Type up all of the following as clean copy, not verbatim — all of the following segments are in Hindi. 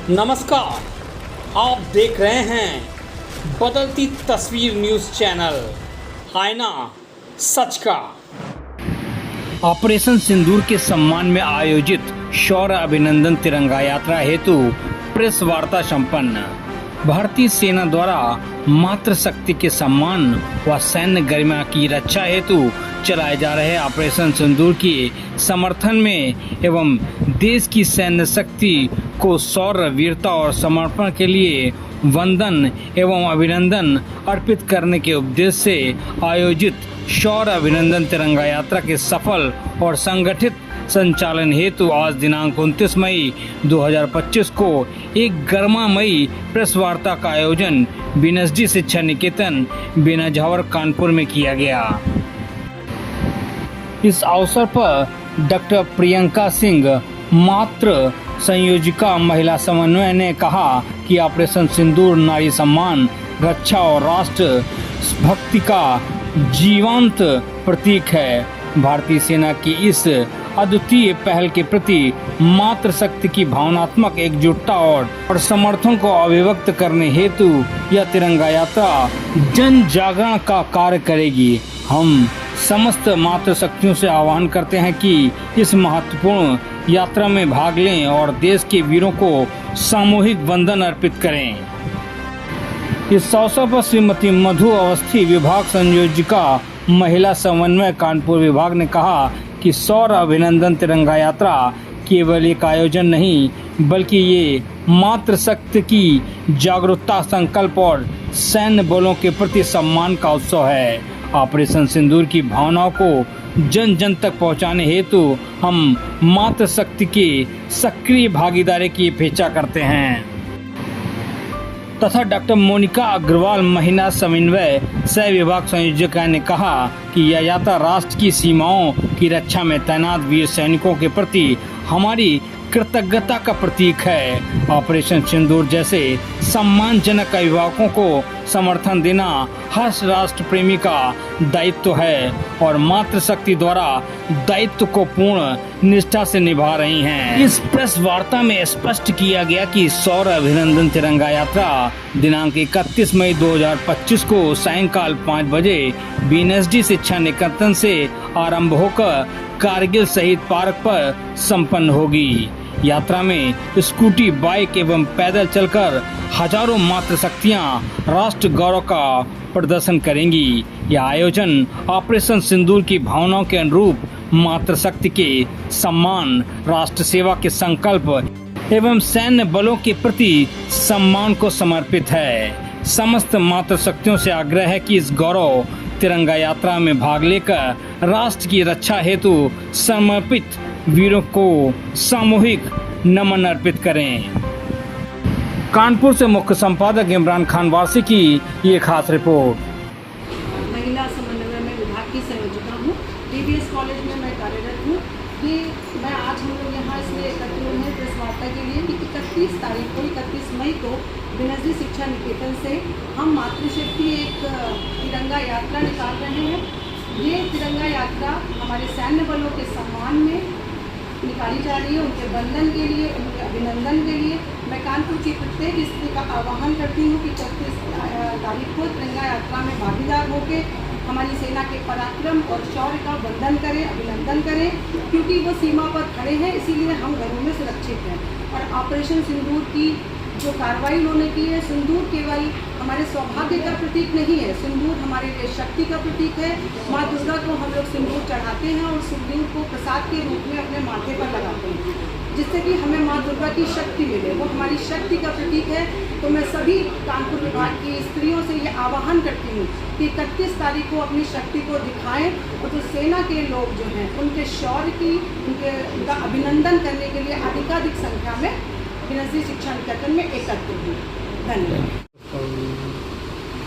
नमस्कार, आप देख रहे हैं बदलती तस्वीर न्यूज़ चैनल, आईना सच का। ऑपरेशन सिंदूर के सम्मान में आयोजित शौर्य अभिनंदन तिरंगा यात्रा हेतु प्रेस वार्ता संपन्न। भारतीय सेना द्वारा मातृशक्ति के सम्मान व सैन्य गरिमा की रक्षा हेतु चलाए जा रहे ऑपरेशन सिंदूर के समर्थन में एवं देश की सैन्य शक्ति को शौर्य, वीरता और समर्पण के लिए वंदन एवं अभिनंदन अर्पित करने के उद्देश्य से आयोजित शौर्य अभिनंदन तिरंगा यात्रा के सफल और संगठित संचालन हेतु आज दिनांक 29 मई 2025 को एक गर्मामयी प्रेस वार्ता का आयोजन बीएनएसडी शिक्षा निकेतन बेनाझावर कानपुर में किया गया। इस अवसर पर डॉक्टर प्रियंका सिंह, मातृ संयोजिका महिला समन्वय, ने कहा कि ऑपरेशन सिंदूर नारी सम्मान, रक्षा और राष्ट्र भक्ति का जीवंत प्रतीक है। भारतीय सेना की इस अद्वितीय पहल के प्रति मातृशक्ति की भावनात्मक एकजुटता और समर्थन को अभिव्यक्त करने हेतु यह तिरंगा यात्रा जन जागरण का कार्य करेगी। हम समस्त मातृशक्तियों से आह्वान करते हैं कि इस महत्वपूर्ण यात्रा में भाग लें और देश के वीरों को सामूहिक वंदन अर्पित करें। इस अवसर पर श्रीमती मधु अवस्थी, विभाग संयोजिका महिला समन्वय कानपुर विभाग, ने कहा कि शौर्य अभिनंदन तिरंगा यात्रा केवल एक आयोजन नहीं बल्कि ये मातृशक्ति की जागरूकता, संकल्प और सैन्य बलों के प्रति सम्मान का उत्सव है। ऑपरेशन सिंदूर की भावनाओं को जन जन तक पहुंचाने हेतु हम मातृशक्ति की सक्रिय भागीदारी की अपेक्षा करते हैं तथा डॉक्टर मोनिका अग्रवाल, महिला समन्वय सह विभाग संयोजका, ने कहा कि यह यात्रा राष्ट्र की सीमाओं की रक्षा में तैनात वीर सैनिकों के प्रति हमारी कृतज्ञता का प्रतीक है। ऑपरेशन सिंदूर जैसे सम्मानजनक अभिभावकों को समर्थन देना हर राष्ट्र प्रेमी का दायित्व है और मातृशक्ति द्वारा दायित्व को पूर्ण निष्ठा से निभा रही हैं। इस प्रेस वार्ता में स्पष्ट किया गया कि शौर्य अभिनंदन तिरंगा यात्रा दिनांक 31 मई 2025 को सायंकाल 5 बजे बीएनएसडी शिक्षा निकेतन से आरंभ होकर कारगिल शहीद पार्क पर संपन्न होगी। यात्रा में स्कूटी, बाइक एवं पैदल चलकर हजारों मातृशक्तियां राष्ट्र गौरव का प्रदर्शन करेंगी। यह आयोजन ऑपरेशन सिंदूर की भावनाओं के अनुरूप मातृशक्ति के सम्मान, राष्ट्र सेवा के संकल्प एवं सैन्य बलों के प्रति सम्मान को समर्पित है। समस्त मातृशक्तियों से आग्रह है कि इस गौरव तिरंगा यात्रा में भाग लेकर राष्ट्र की रक्षा हेतु समर्पित वीरों को सामूहिक नमन अर्पित करें। कानपुर से मुख्य संपादक इमरान खान वासी की ये खास रिपोर्ट। महिला समन्वय में विभाग की संयोजिका हूँ, टीबीएस कॉलेज में मैं कार्यरत हूँ। कि मैं आज हम लोग यहाँ इसलिए एकत्र हुए हैं प्रेस वार्ता के लिए कि 31 मई को बीएनएसडी शिक्षा निकेतन से हम मातृशक्ति एक तिरंगा यात्रा निकाल रहे हैं। ये तिरंगा यात्रा हमारे सैन्य बलों के सम्मान में निकाली जा रही है, उनके वंदन के लिए, उनके अभिनंदन के लिए। मैं कानपुर की प्रत्येक स्त्री का आह्वान करती हूँ कि 31 तारीख को तिरंगा यात्रा में भागीदार होकर हमारी सेना के पराक्रम और शौर्य का वंदन करें, अभिनंदन करें, क्योंकि वो सीमा पर खड़े हैं, इसीलिए हम घरों में सुरक्षित हैं। और ऑपरेशन सिंदूर की जो कार्रवाई उन्होंने की है, सिंदूर केवल हमारे सौभाग्य का प्रतीक नहीं है, सिंदूर हमारे लिए शक्ति का प्रतीक है। माँ दुर्गा को हम लोग सिंदूर चढ़ाते हैं और सिंदूर को प्रसाद के रूप में अपने माथे पर लगाते हैं, जिससे कि हमें माँ दुर्गा की शक्ति मिले, वो हमारी शक्ति का प्रतीक है। तो मैं सभी कानपुर विभाग की स्त्रियों से ये आह्वान करती हूँ कि 31 तारीख को अपनी शक्ति को दिखाएं और जो सेना के लोग जो हैं उनके शौर्य की, उनका अभिनंदन करने के लिए अधिकाधिक संख्या में बीएनएसडी शिक्षा निकेतन में एकत्र हुए। धन्यवाद।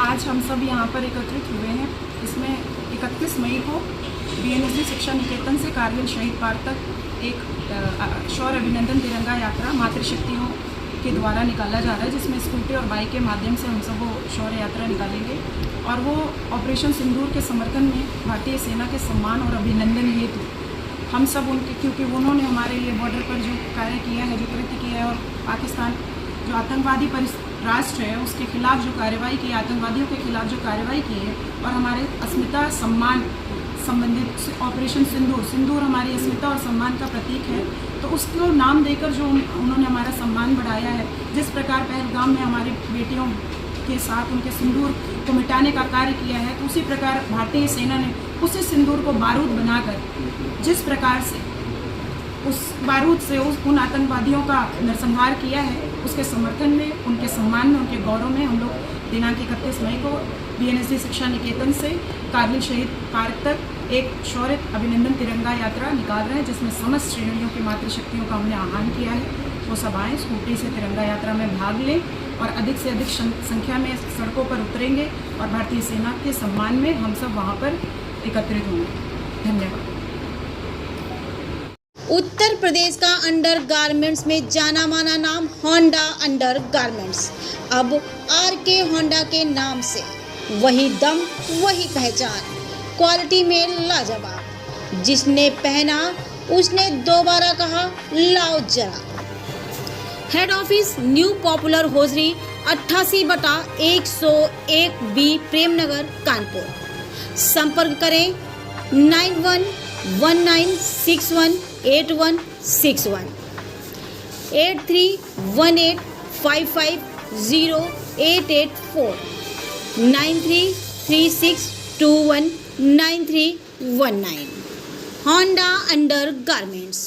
आज हम सब यहाँ पर एकत्रित हुए हैं। इसमें 31 मई को बीएनएसडी शिक्षा निकेतन से कारगिल शहीद पार्क तक एक शौर्य अभिनंदन तिरंगा यात्रा मातृशक्तियों के द्वारा निकाला जा रहा है, जिसमें स्कूटी और बाइक के माध्यम से हम सब वो शौर्य यात्रा निकालेंगे। और वो ऑपरेशन सिंदूर के समर्थन में भारतीय सेना के सम्मान और अभिनंदन हेतु हम सब उनके, क्योंकि उन्होंने हमारे लिए बॉर्डर पर जो कार्य किया है, जो कृत्य किया है और पाकिस्तान जो आतंकवादी राष्ट्र है उसके खिलाफ जो कार्रवाई की, आतंकवादियों के खिलाफ जो कार्रवाई की है, और हमारे अस्मिता सम्मान संबंधित ऑपरेशन सिंदूर हमारी अस्मिता और सम्मान का प्रतीक है, तो उसको नाम देकर जो उन्होंने हमारा सम्मान बढ़ाया है, जिस प्रकार पहलगाम में हमारी बेटियों के साथ उनके सिंदूर को मिटाने का कार्य किया है, तो उसी प्रकार भारतीय सेना ने उसी सिंदूर को बारूद बनाकर जिस प्रकार से उस बारूद से उन आतंकवादियों का नरसंहार किया है, उसके समर्थन में, उनके सम्मान में, उनके गौरव में हम लोग दिनांक 31 मई को बीएनएसडी शिक्षा निकेतन से कारगिल शहीद पार्क तक एक शौर्य अभिनंदन तिरंगा यात्रा निकाल रहे हैं, जिसमें समस्त श्रेणियों की मातृशक्तियों का हमने आह्वान किया है। वो सब आएँ, स्कूटी से तिरंगा यात्रा में भाग लें और अधिक से अधिक संख्या में सड़कों पर उतरेंगे और भारतीय सेना के सम्मान में हम सब वहाँ पर एकत्रित होंगे। धन्यवाद। उत्तर प्रदेश का अंडर गारमेंट्स में जाना माना नाम होंडा अंडर गारमेंट्स, अब आरके होंडा के नाम से वही दम वही पहचान, क्वालिटी में लाजवाब। जिसने पहना उसने दोबारा कहा लाओ जरा। Head office new popular hosiery 88/101 B Premnagar Kanpur. संपर्क करें 9119618161 8318550884 9336219319। Honda under garments.